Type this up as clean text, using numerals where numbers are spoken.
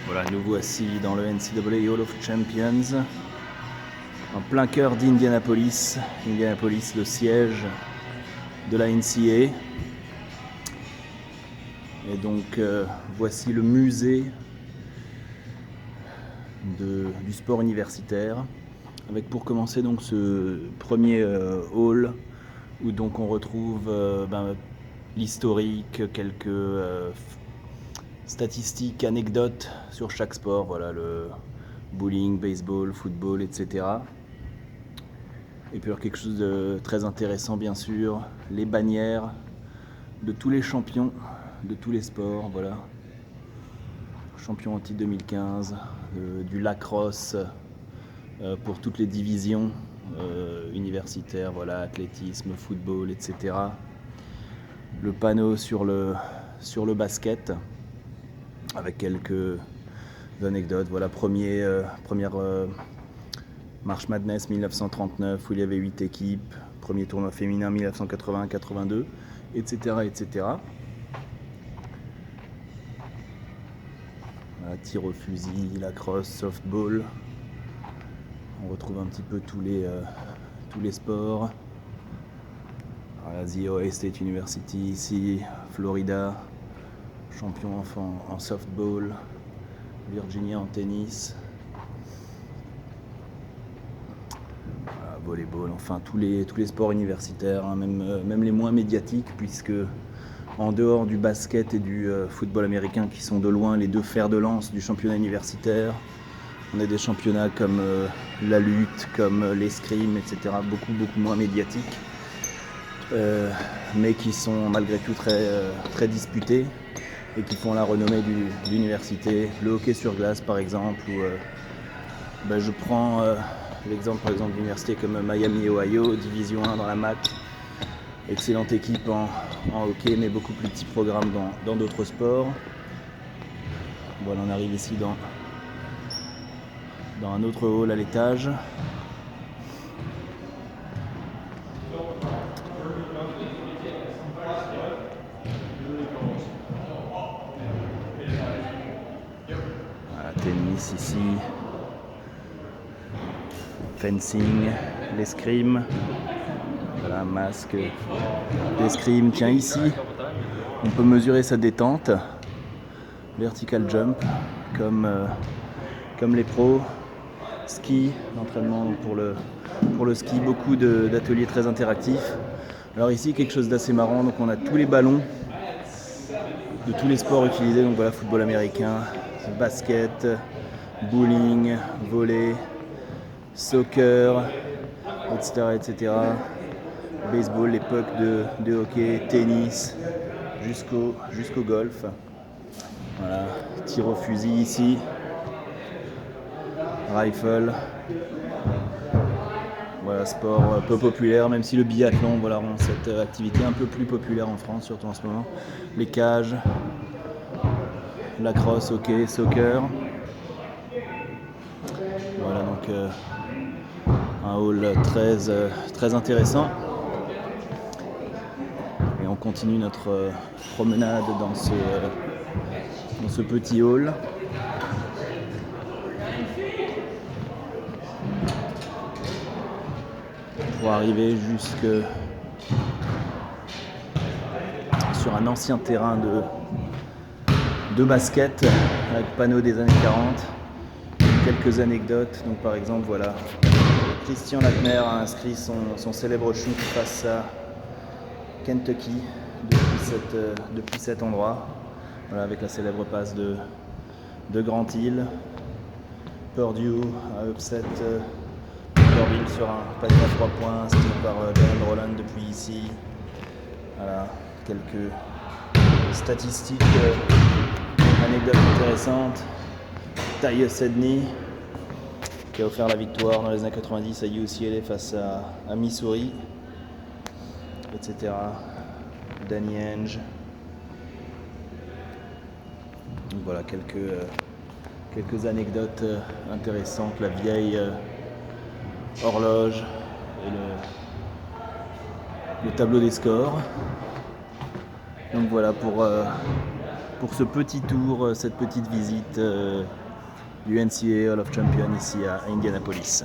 Voilà, nous voici dans le NCAA Hall of Champions, en plein cœur d'Indianapolis. Indianapolis, le siège de la NCAA. Et donc, voici le musée du sport universitaire, avec pour commencer donc ce premier hall où donc on retrouve l'historique, quelques statistiques, anecdotes sur chaque sport, voilà, le bowling, baseball, football, etc. Et puis alors quelque chose de très intéressant bien sûr, les bannières de tous les champions de tous les sports, voilà. Champion en titre 2015, du lacrosse pour toutes les divisions universitaires, voilà, athlétisme, football, etc. Le panneau sur le basket avec quelques anecdotes, voilà, première March Madness 1939 où il y avait 8 équipes, premier tournoi féminin 1980-82, etc., etc. Voilà, tir au fusil, lacrosse, softball. On retrouve un petit peu tous les sports. Voilà, The Ohio State University ici, Florida, champion en softball, Virginia en tennis. Voilà, volleyball, enfin tous les sports universitaires, hein, même les moins médiatiques, puisque en dehors du basket et du football américain qui sont de loin les deux fers de lance du championnat universitaire, on a des championnats comme la lutte, comme l'escrime, etc., beaucoup moins médiatiques, mais qui sont malgré tout très disputés et qui font la renommée de l'université. Le hockey sur glace par exemple, où je prends l'exemple par exemple d'universités comme Miami, Ohio, Division 1 dans la MAC, excellente équipe en hockey, mais beaucoup plus petit programme dans d'autres sports. Voilà, on arrive ici dans un autre hall à l'étage. Voilà, tennis ici, fencing, l'escrime. Voilà, masque d'escrime. Tiens, ici, on peut mesurer sa détente. Vertical jump, comme les pros. Ski, l'entraînement pour le ski, beaucoup d'ateliers très interactifs. Alors ici, quelque chose d'assez marrant, donc on a tous les ballons de tous les sports utilisés, donc voilà, football américain, basket, bowling, volley, soccer, etc. Baseball, les pucks de hockey, tennis, jusqu'au golf. Voilà, tir au fusil ici, rifle. Voilà, sport peu populaire, même si le biathlon, voilà, rend cette activité un peu plus populaire en France, surtout en ce moment. Les cages, lacrosse, hockey, soccer. Voilà, donc un hall très intéressant. Et on continue notre promenade dans ce petit hall. Pour arriver jusque sur un ancien terrain de basket avec panneau des années 40. Quelques anecdotes, donc par exemple voilà, Christian Laettner a inscrit son célèbre shoot face à Kentucky depuis cet endroit, voilà, avec la célèbre passe de Grant Hill. Purdue a upset Purdue sur un panier à 3 points inscrit par Jalen Roland depuis ici. Voilà, quelques statistiques, anecdotes intéressantes. Tyus Edney qui a offert la victoire dans les années 90 à UCLA face à Missouri, etc. Danny Ainge. Donc voilà, quelques anecdotes intéressantes. La vieille horloge et le tableau des scores. Donc voilà pour pour ce petit tour, cette petite visite du NCAA Hall of Champions ici à Indianapolis.